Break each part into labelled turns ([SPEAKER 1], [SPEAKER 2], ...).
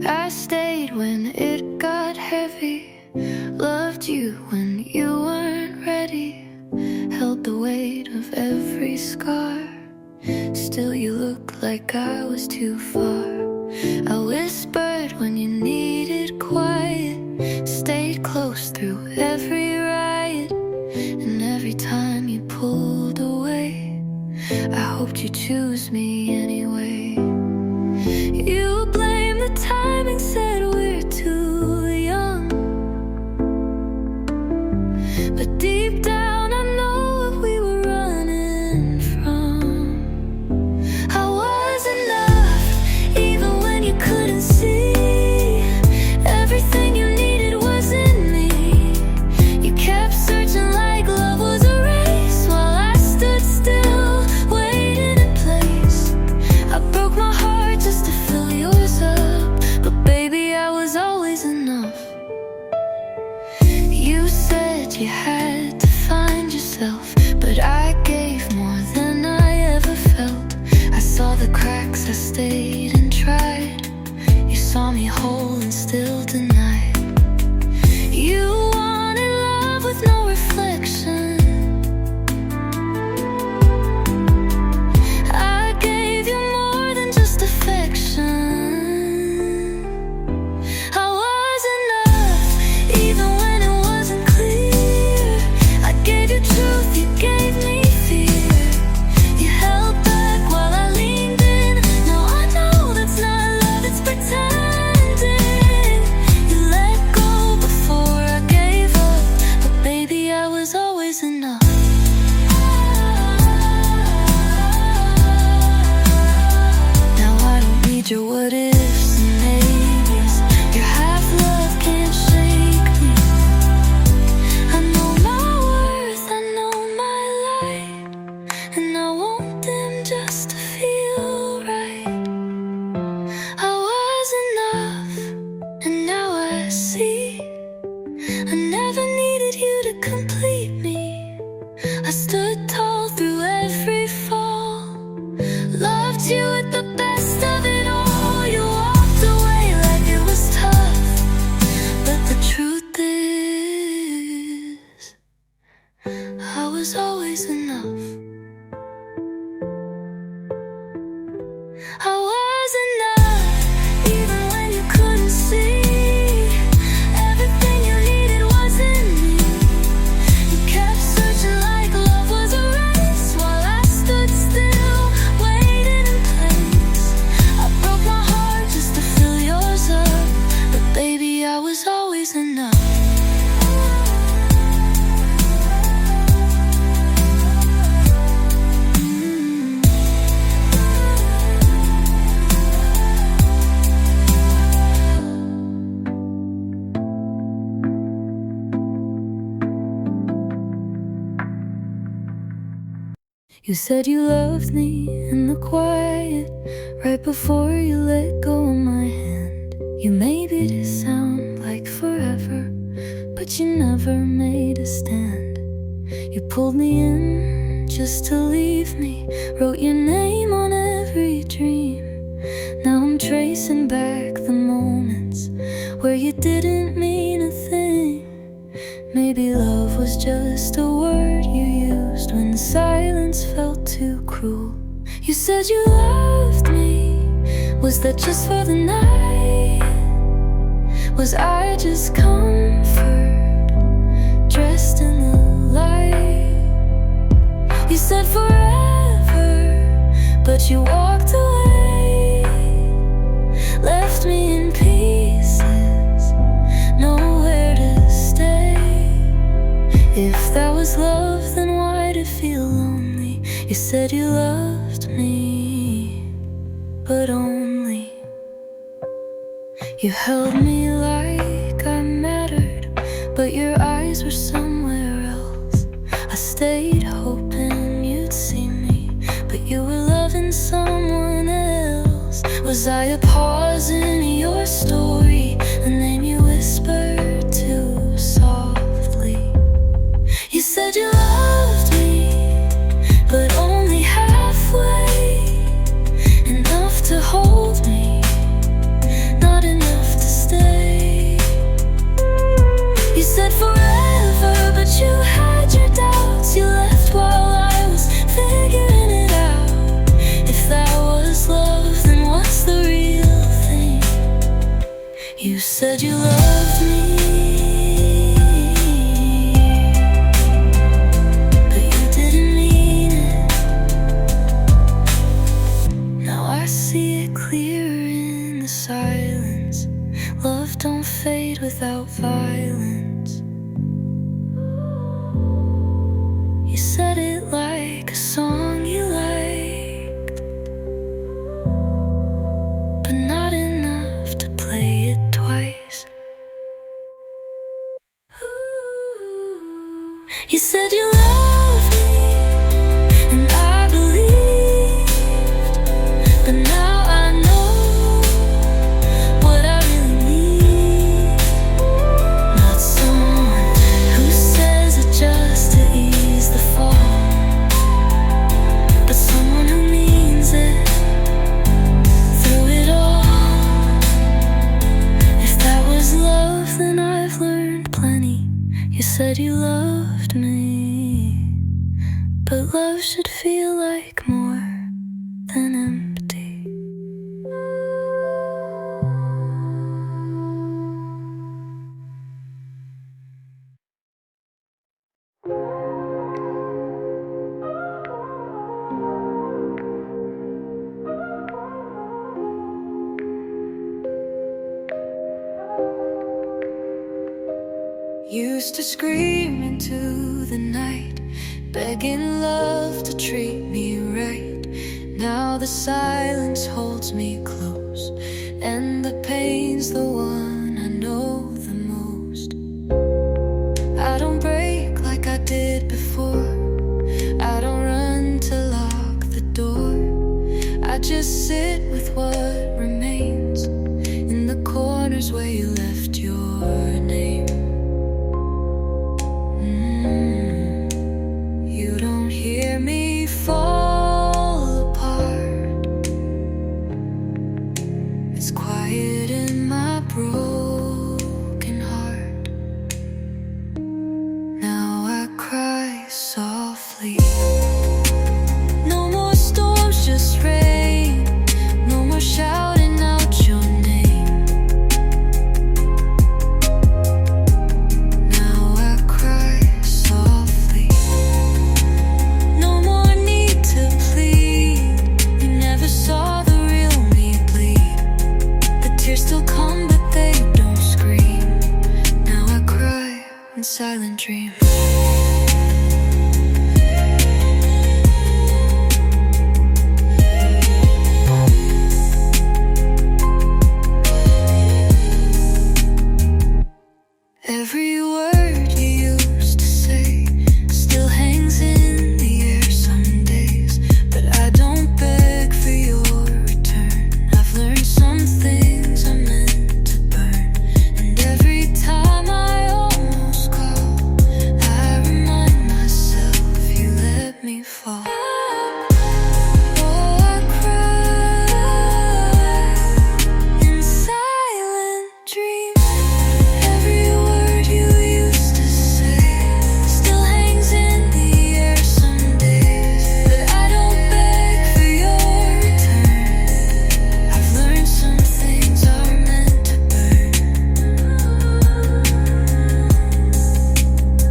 [SPEAKER 1] I stayed when it got heavy, loved you when you weren't ready, held the weight of every scar. Still you look like I was too far. I whispered when you needed quiet, stayed close through every riot, and every time you pulled away, I hoped you'd choose me anyway. You blame the timing, said we're too young, but deep down I know what we were running from. I was enough, even when you couldn't see. Everything you needed was in me. You kept searching like love was a race, while I stood still, waiting in place. I broke my heart just to fill yours up, but baby, I was always enough. You said you had to find yourself, but I gave more than I ever felt. I saw the cracks, I stayed and tried. You saw me whole and still denied. You wanted love with no reflection. I gave you more than just affection. I was enough, even when it wasn't clear. I gave you truth, you gave me fear. You held back while I leaned in. Now I know that's not love, it's pretending. You let go before I gave up, but baby, I was always enough. Now I don't need your what ifs and maybes. Your half love can't shake me. I know my worth, I know my light, and I want them just to feel right. I was enough, and now I see. I never needed you to complete me. I stood tall through every fall, loved you at the best of it all. You walked away like it was tough, but the truth is, I was always enough. I was enough, even when you couldn't see. Everything you needed was in me. You kept searching like love was a race, while I stood still, waiting in place. I broke my heart just to fill yours up, but baby, I was always enough. You said you loved me in the quiet, right before you let go of my hand. You made it sound like forever, but you never made a stand. You pulled me in just to leave me, wrote your name on every dream. Now I'm tracing back the moments where you didn't mean a thing. Maybe love was just a word you used when silence felt too cruel. You said you loved me, was that just for the night? Was I just comfort, dressed in the light? You said forever, but you walked away, left me in pieces, nowhere to stay. If that was love, then why'd it feel lonely? You said you loved me, but only. You held me like I mattered, but your eyes were somewhere else. I stayed hoping you'd see me, but you were loving someone else. Was I a pause in your story, a name you whispered too softly? You said you loved me, but only halfway, enough to hold me, not enough You said you loved me, but you didn't mean it. Now I see it clear in the silence. Love don't fade without violence. You said it like a song you liked, but not enough to play it twice. You said you loved me, and I believed, but now I know what I really need. Not someone who says it just to ease the fall, but someone who means it through it all. If that was love, then I've learned plenty. You said you loved me, but love should feel like more than empty. Used to scream into the night, begging love to treat me right. Now the silence holds me close, and the pain's the one I know the most. I don't break like I did before, I don't run to lock the door. I just sit with what remains in the corners where you left your name. You don't hear me fall apart. It's quiet in my broken heart. Now I cry softly. No more storms, just rain. No more shouting out your name. Now I cry softly. No more need to plead. You never saw the real me bleed. The tears still come, but they don't scream. Now I cry in silent dreams. Every word you used to say still hangs in the air some days, but I don't beg for your return. I've learned some things are meant to burn, and every time I almost call, I remind myself you let me fall. Oh, I cry in silent dreams. Every word you used to say still hangs in the air some days, but I don't beg for your return. I've learned some things are meant to burn,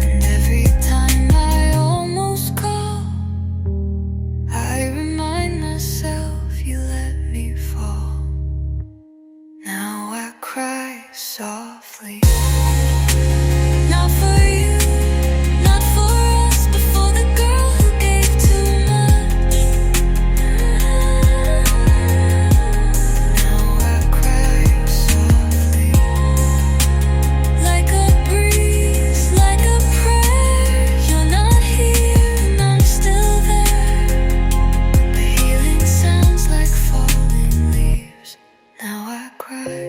[SPEAKER 1] and every time I almost call, I remind myself you let me fall. Now I cry softly. Not for you, not for us, but for the girl who gave too much. Now I cry softly. Like a breeze, like a prayer. You're not here and I'm still there. The healing sounds like falling leaves. Now I cry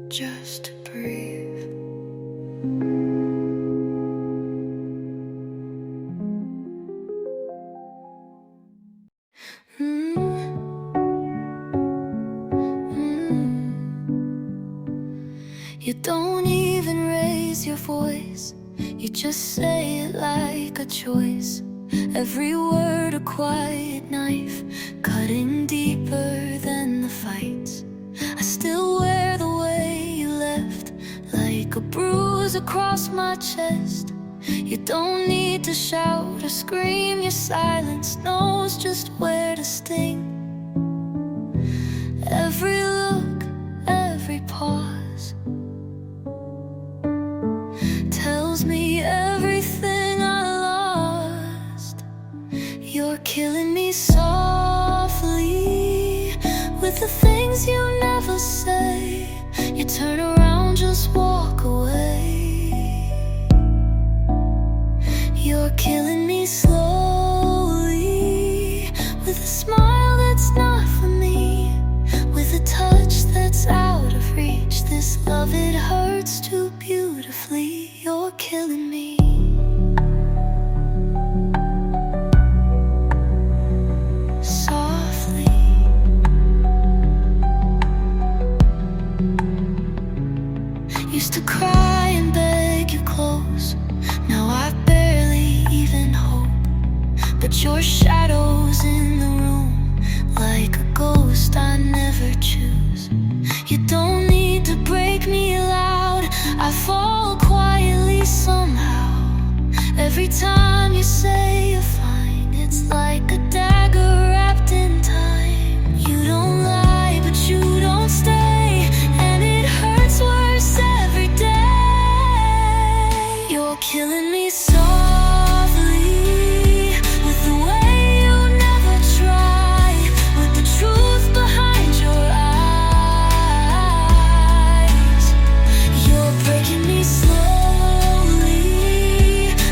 [SPEAKER 1] just to breathe. Mm, You don't even raise your voice, you just say it like a choice. Every word a quiet knife, cutting deeper than the fights. I still bruise across my chest. You don't need to shout or scream, your silence knows just where to sting. Every look, every pause tells me everything I lost. You're killing me softly with the things you never say. You turn around, just walk away. You're killing me slowly with a smile that's not for me, with a touch that's out of reach. This love, it hurts too beautifully. You're killing me. Softly. Used to cry and beg you close. Now I barely even hope. But your shadow's in the room, like a ghost I never choose. You don't need to break me loud, I fall quietly somehow. Every time you say you're fine, it's like a dagger wrapped in time. You don't lie, but you don't stay, and it hurts worse every day. You're killing me softly with the way you never try, with the truth behind your eyes. You're breaking me slowly,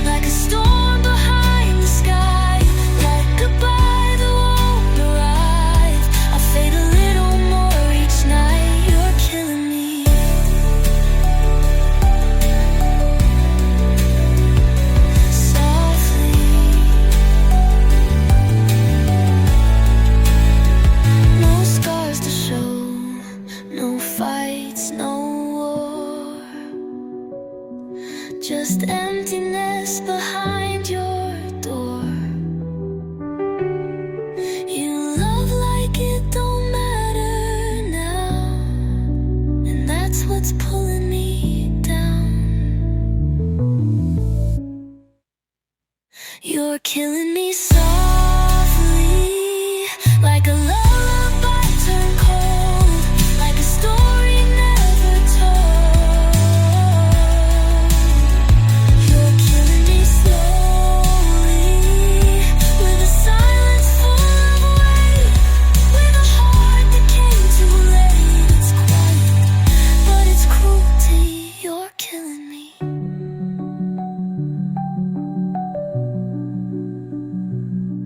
[SPEAKER 1] like a storm behind the sky, like goodbye that won't arrive. I fade a little more each night. You're killing me. Softly. No scars to show, no fights, no war, just emptiness behind your door. You love like it don't matter now, and that's what's pulling me down. You're killing me softly, like a lullaby turned cold, like a story never told. You're killing me slowly, with a silence full of weight, with a heart that came too late. It's quiet, but it's cruelty. You're killing me.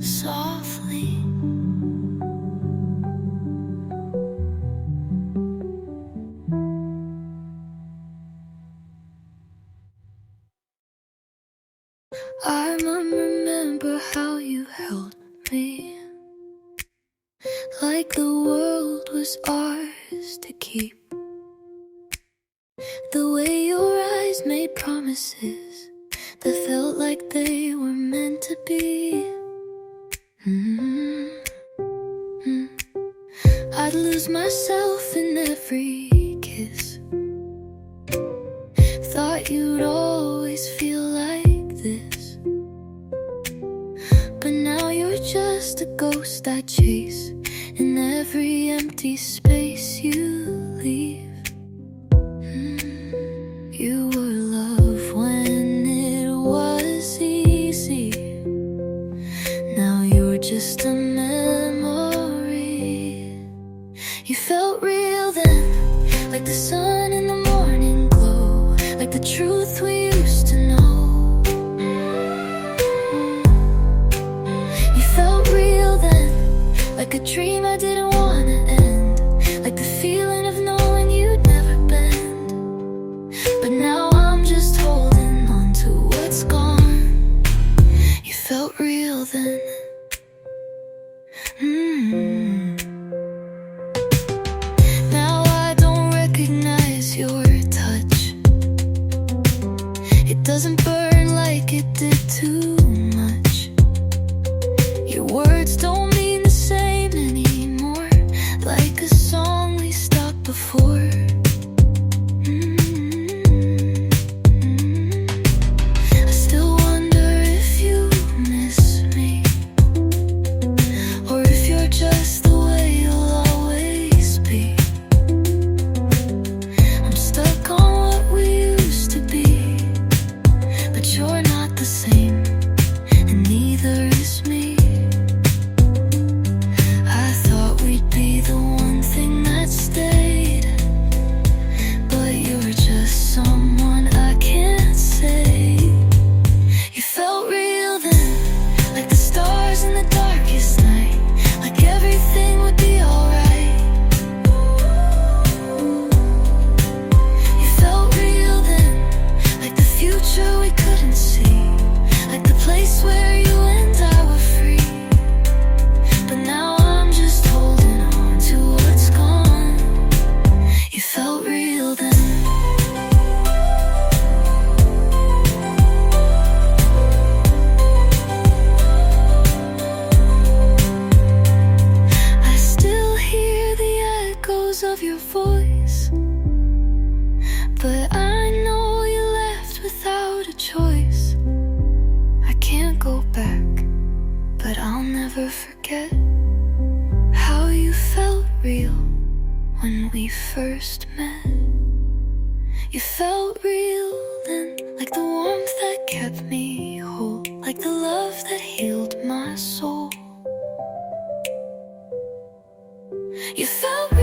[SPEAKER 1] Softly. I remember how you held me, like the world was ours to keep. The way your eyes made promises that felt like they were meant to be. I'd lose myself in every kiss. Thought you'd always feel like this, but now you're just a ghost I chase in every empty space you leave. You were love when it was easy. Now you're just a memory. You felt real then, like the sun in the morning glow, like the truth we used to know. You felt real then, like a dream I didn't wanna end, like the feeling of knowing you'd never bend. But now I'm just holding on to what's gone. You felt real then. Now I don't recognize your touch. It doesn't burn like it did too much. Your words don't mean the same anymore. echoes of your voice. But I know you left without a choice. I can't go back, but I'll never forget how you felt real when we first met. You felt real then, like the warmth that kept me whole, like the love that healed my soul. You felt real